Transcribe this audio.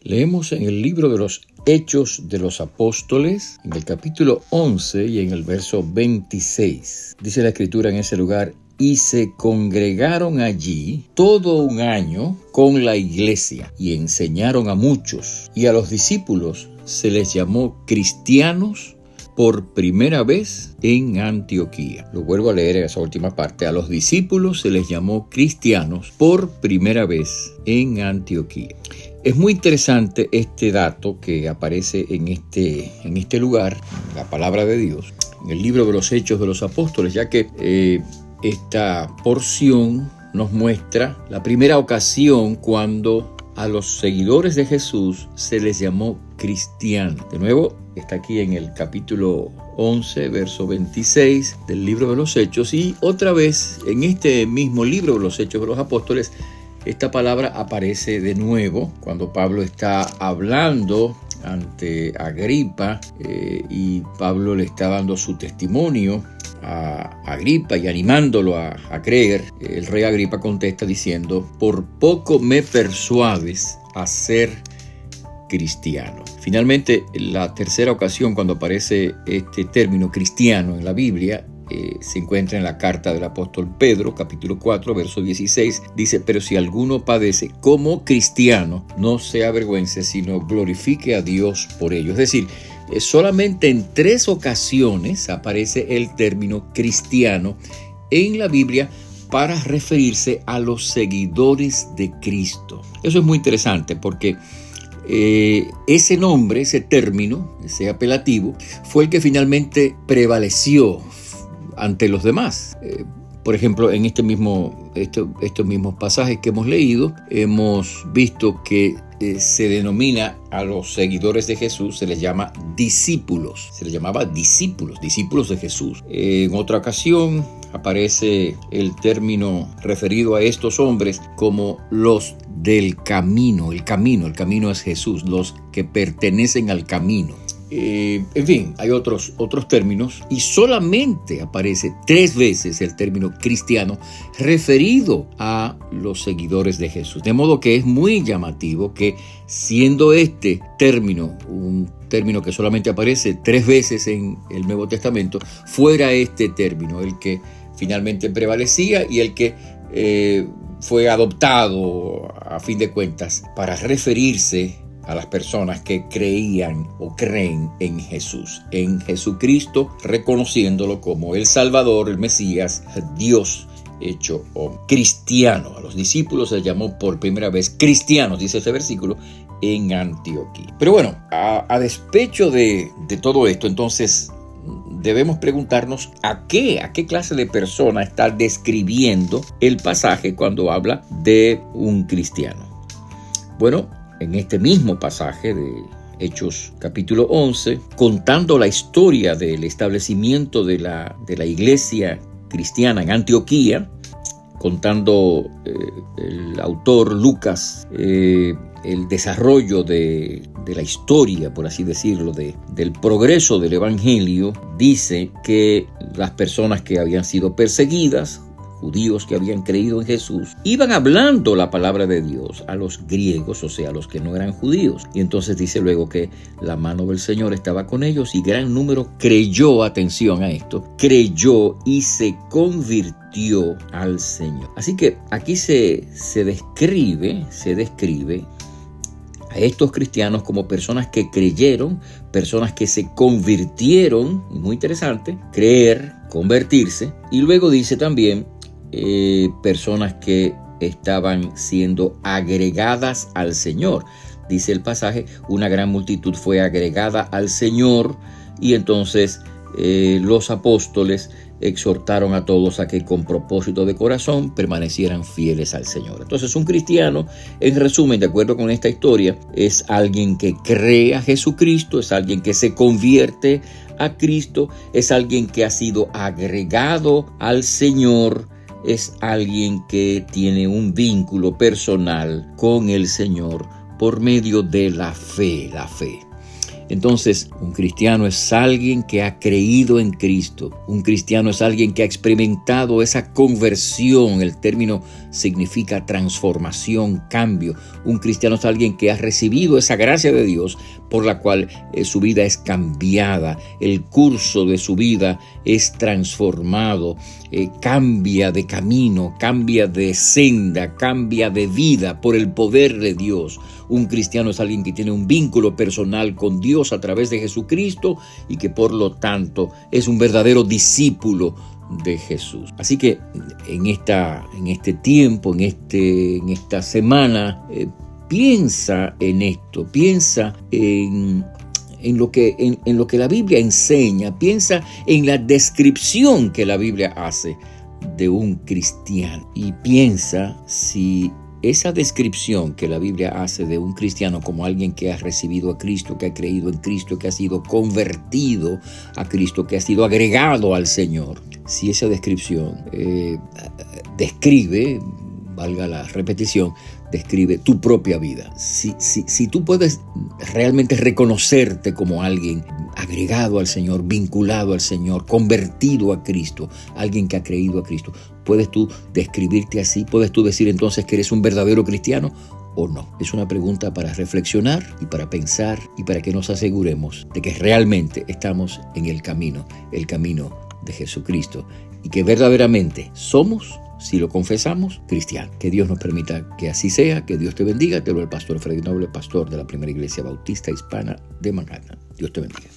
Leemos en el libro de los Hechos de los Apóstoles, en el capítulo 11 y en el verso 26. Dice la Escritura en ese lugar: y se congregaron allí todo un año con la iglesia y enseñaron a muchos, y a los discípulos se les llamó cristianos por primera vez en Antioquía. Lo vuelvo a leer en esa última parte. A los discípulos se les llamó cristianos por primera vez en Antioquía. Es muy interesante este dato que aparece en este lugar, la palabra de Dios, en el libro de los Hechos de los Apóstoles, ya que esta porción nos muestra la primera ocasión cuando a los seguidores de Jesús se les llamó cristianos. De nuevo, está aquí en el capítulo 11, verso 26 del libro de los Hechos, y otra vez en este mismo libro de los Hechos de los Apóstoles, esta palabra aparece de nuevo cuando Pablo está hablando ante Agripa y Pablo le está dando su testimonio a Agripa y animándolo a creer. El rey Agripa contesta diciendo: por poco me persuades a ser cristiano. Finalmente, la tercera ocasión cuando aparece este término cristiano en la Biblia se encuentra en la carta del apóstol Pedro, capítulo 4, verso 16. Dice: pero si alguno padece como cristiano, no se avergüence, sino glorifique a Dios por ello. Es decir, solamente en 3 ocasiones aparece el término cristiano en la Biblia para referirse a los seguidores de Cristo. Eso es muy interesante porque ese nombre, ese término, ese apelativo, fue el que finalmente prevaleció ante los demás. Por ejemplo, en estos mismos pasajes que hemos leído, hemos visto que se denomina a los seguidores de Jesús, se les llama discípulos. Se les llamaba discípulos de Jesús. En otra ocasión aparece el término referido a estos hombres como los del camino. El camino es Jesús, los que pertenecen al camino. En fin, hay otros términos, y solamente aparece 3 veces el término cristiano referido a los seguidores de Jesús. De modo que es muy llamativo que, siendo este término un término que solamente aparece 3 veces en el Nuevo Testamento, fuera este término el que finalmente prevalecía y el que fue adoptado a fin de cuentas para referirse a las personas que creían o creen en Jesús, en Jesucristo, reconociéndolo como el Salvador, el Mesías, Dios hecho hombre. Cristiano. A los discípulos se llamó por primera vez cristianos, dice este versículo, en Antioquía. Pero bueno, a despecho de todo esto, entonces debemos preguntarnos a qué clase de persona está describiendo el pasaje cuando habla de un cristiano. Bueno, en este mismo pasaje de Hechos capítulo 11, contando la historia del establecimiento de la iglesia cristiana en Antioquía, contando el autor Lucas el desarrollo de la historia, por así decirlo, del progreso del evangelio, dice que las personas que habían sido perseguidas, judíos que habían creído en Jesús, iban hablando la palabra de Dios a los griegos, o sea, a los que no eran judíos. Y entonces dice luego que la mano del Señor estaba con ellos y gran número creyó, atención a esto, creyó y se convirtió al Señor. Así que aquí se describe a estos cristianos como personas que creyeron, personas que se convirtieron, y muy interesante, creer, convertirse, y luego dice también personas que estaban siendo agregadas al Señor. Dice el pasaje: una gran multitud fue agregada al Señor, y entonces los apóstoles exhortaron a todos a que con propósito de corazón permanecieran fieles al Señor. Entonces, un cristiano, en resumen, de acuerdo con esta historia, es alguien que cree a Jesucristo, es alguien que se convierte a Cristo, es alguien que ha sido agregado al Señor, es alguien que tiene un vínculo personal con el Señor por medio de la fe. Entonces, un cristiano es alguien que ha creído en Cristo. Un cristiano es alguien que ha experimentado esa conversión. El término significa transformación, cambio. Un cristiano es alguien que ha recibido esa gracia de Dios por la cual su vida es cambiada. El curso de su vida es transformado. Cambia de camino, cambia de senda, cambia de vida por el poder de Dios. Un cristiano es alguien que tiene un vínculo personal con Dios a través de Jesucristo y que por lo tanto es un verdadero discípulo de Jesús. Así que en este tiempo, en esta semana, piensa en esto, piensa en lo que la Biblia enseña, piensa en la descripción que la Biblia hace de un cristiano y piensa si esa descripción que la Biblia hace de un cristiano como alguien que ha recibido a Cristo, que ha creído en Cristo, que ha sido convertido a Cristo, que ha sido agregado al Señor, si esa descripción describe, valga la repetición, describe tu propia vida. Si tú puedes realmente reconocerte como alguien agregado al Señor, vinculado al Señor, convertido a Cristo, alguien que ha creído a Cristo, ¿puedes tú describirte así? ¿Puedes tú decir entonces que eres un verdadero cristiano o no? Es una pregunta para reflexionar y para pensar y para que nos aseguremos de que realmente estamos en el camino de Jesucristo y que verdaderamente somos, si lo confesamos, cristianos. Que Dios nos permita que así sea, que Dios te bendiga. Te lo el pastor Freddy Noble, pastor de la Primera Iglesia Bautista Hispana de Manhattan. Dios te bendiga.